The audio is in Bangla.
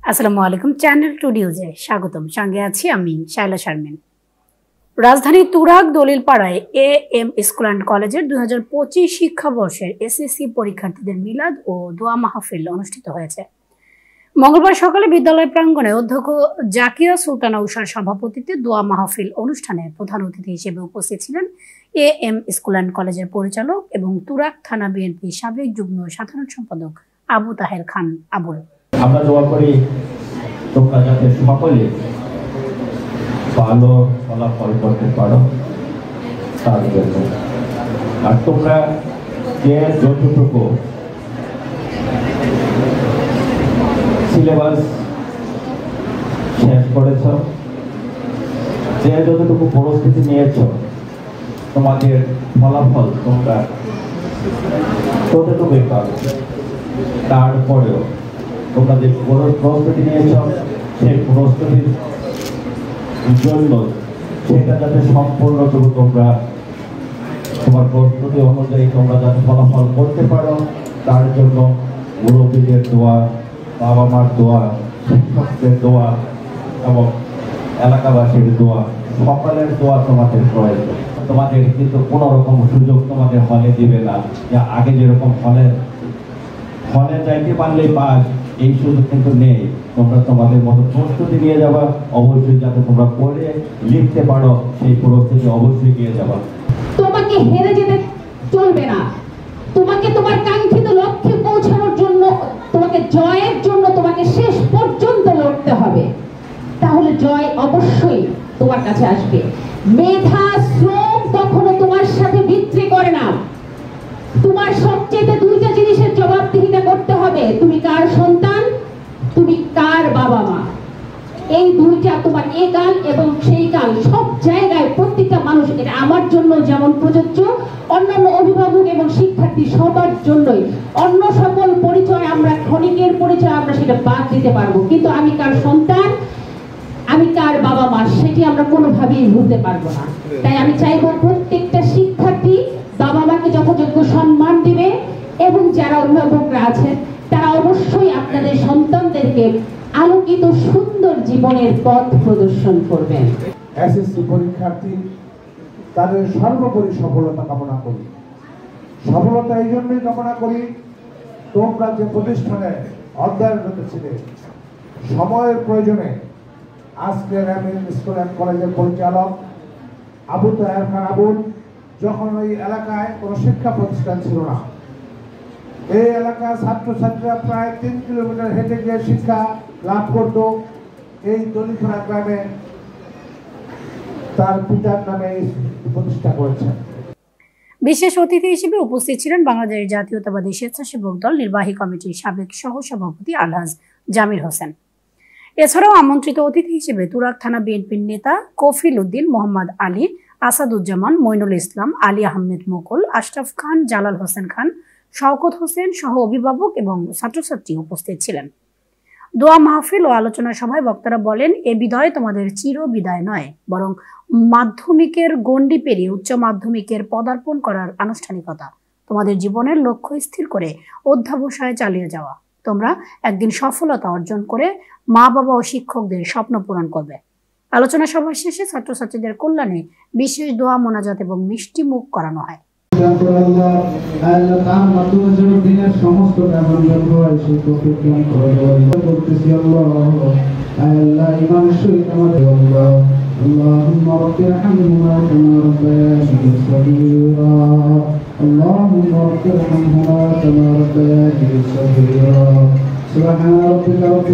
আসসালামু আলাইকুম, চ্যানেল টু নিউজে স্বাগতম। সঙ্গে আছি আমি শায়লা শারমিন। রাজধানীর তুরাগ দলিলপাড়ায় এএম স্কুল অ্যান্ড কলেজের 2025 শিক্ষাবর্ষের এসএসসি পরীক্ষার্থীদের মিলাদ ও দোয়া মাহফিল অনুষ্ঠিত হয়েছে। মঙ্গলবার সকালে বিদ্যালয় প্রাঙ্গণে অধ্যক্ষ জাকিয়া সুলতানা উষার সভাপতিত্বে দোয়া মাহফিল অনুষ্ঠানে প্রধান অতিথি হিসেবে উপস্থিত ছিলেন এএম স্কুল অ্যান্ড কলেজের পরিচালক এবং তুরাগ থানা বিএনপি সাবেক যুগ্ম সাধারণ সম্পাদক আবু তাহের খান আবুল। আমরা দোয়া করি তোমরা যাতে সকলে ভালো ফলাফল করতে পারো তার জন্য। আর তোমরা যে যতটুকু সিলেবাস শেষ করেছ, যে যতটুকু প্রস্তুতি নিয়েছ, তোমাদের ফলাফল তোমরা ততটুকুই পাবে। তারপরেও তোমরা যে প্রস্তুতি নিয়েছ, সেই প্রস্তুতির জন্য সেটা যাতে সম্পূর্ণটুকু তোমরা তোমার প্রস্তুতি অনুযায়ী তোমরা যাতে ফলাফল করতে পারো, তার জন্য মুরব্বীদের দোয়া, বাবা মার দোয়া, শিক্ষকদের দোয়া এবং এলাকাবাসীর দোয়া, সকলের দোয়া তোমাদের প্রয়োজন। তোমাদের কিন্তু কোনো রকম সুযোগ তোমাদের হলে দিবে না, যে আগে যেরকম হলে যাইতে পারলেই পাস, এই সুযোগ কিন্তু নেই। তোমরা তোমাদের মতো প্রস্তুতি নিয়ে যাবা, অবশ্যই যাতে তোমরা পড়ে লিখতে পারো সেই প্রস্তুতি অবশ্যই নিয়ে যাবা। তোমাকে হেরে যেতে চলবে না, তোমাকে তোমার কাঙ্ক্ষিত লক্ষ্যে পৌঁছানোর জন্য, তোমাকে জয়ের জন্য তোমাকে শেষ পর্যন্ত লড়তে হবে, তাহলে জয় অবশ্যই তোমার কাছে আসবে। মেধা শ্রম কখনো তোমার সাথে বিক্রি করে না। তোমার সবচেয়ে দুইটা জিনিসের জবাবদিহিতা করতে হবে, তুমি কার সন্তান, তুমি কার বাবা মা। এই দুইটা তোমার এ কাল এবং সেই কাল সব জায়গায় প্রত্যেকটা মানুষ, এটা আমার জন্য যেমন প্রযোজ্য, অন্যান্য অভিভাবক এবং শিক্ষার্থী সবার জন্যই। অন্য সকল পরিচয় আমরা, ক্ষণিকের পরিচয় আমরা সেটা বাদ দিতে পারবো, কিন্তু আমি কার সন্তান, আমি কার বাবা মা, সেটি আমরা কোনোভাবেই ভুলতে পারবো না। তাই আমি চাইবো প্রত্যেকটা শিক্ষার্থী বাবা মাকে যথাযোগ্য সম্মান দিবে এবং যারা অভিভাবকরা আছেন তারা অবশ্যই আপনাদের সন্তানদেরকে আলোকিত সুন্দর জীবনের পথ প্রদর্শন করবেন। এসএসসি পরীক্ষার্থী তাদের সর্বোপরি সফলতা কামনা করি। সফলতা এই জন্যই কামনা করি, তোমরা যে প্রতিষ্ঠানে অধ্যয়নরত ছিলে, সময়ের প্রয়োজনে আজকের এএম স্কুল অ্যান্ড কলেজের পরিচালক আবু তাহের খান আবুল, যখন ওই এলাকায় কোনো শিক্ষা প্রতিষ্ঠান ছিল না, এই এলাকার ছাত্রছাত্রীরা প্রায় 3 কিলোমিটার হেঁটে গিয়ে শিক্ষা লাভ করত। এই দলিলপাড়া গ্রামে তার পিতার নামে প্রতিষ্ঠা করেছেন। বিশেষ অতিথি হিসেবে উপস্থিত ছিলেন বাংলাদেশ জাতীয়তাবাদী স্বেচ্ছাসেবক দল নির্বাহী কমিটির সাবেক সহসভাপতি আলহাজ জামির হোসেন। এছাড়াও আমন্ত্রিত অতিথি হিসেবে তুরাগ থানা বিএনপির নেতা কফিল উদ্দিন, মোহাম্মদ আলী, আসাদুজ্জামান, মইনুল ইসলাম, আলী আহমেদ মুকুল, আশরাফ খান, জালাল হোসেন খান, শওকত হোসেন সহ অভিভাবক এবং ছাত্রছাত্রী উপস্থিত ছিলেন। দোয়া মাহফিল ও আলোচনা সভায় বক্তারা বলেন, এ বিদায় তোমাদের চির বিদায় নয়, বরং মাধ্যমিকের গণ্ডি পেরিয়ে উচ্চ মাধ্যমিকের পদার্পণ করার আনুষ্ঠানিকতা। তোমাদের জীবনের লক্ষ্য স্থির করে অধ্যাবসায় চালিয়ে যাওয়া। তোমরা একদিন সফলতা অর্জন করে মা বাবা ও শিক্ষকদের স্বপ্ন পূরণ করবে। আলোচনা সভা শেষে ছাত্রছাত্রীদের কল্যাণে বিশেষ দোয়া, মোনাজাত এবং মিষ্টি মুখ করানো হয়। সমস্ত اللهم رب ارحمهما كما ربياني صغيرا اللهم رب ارحمهما كما ربياني صغيرا سبحان ربك رب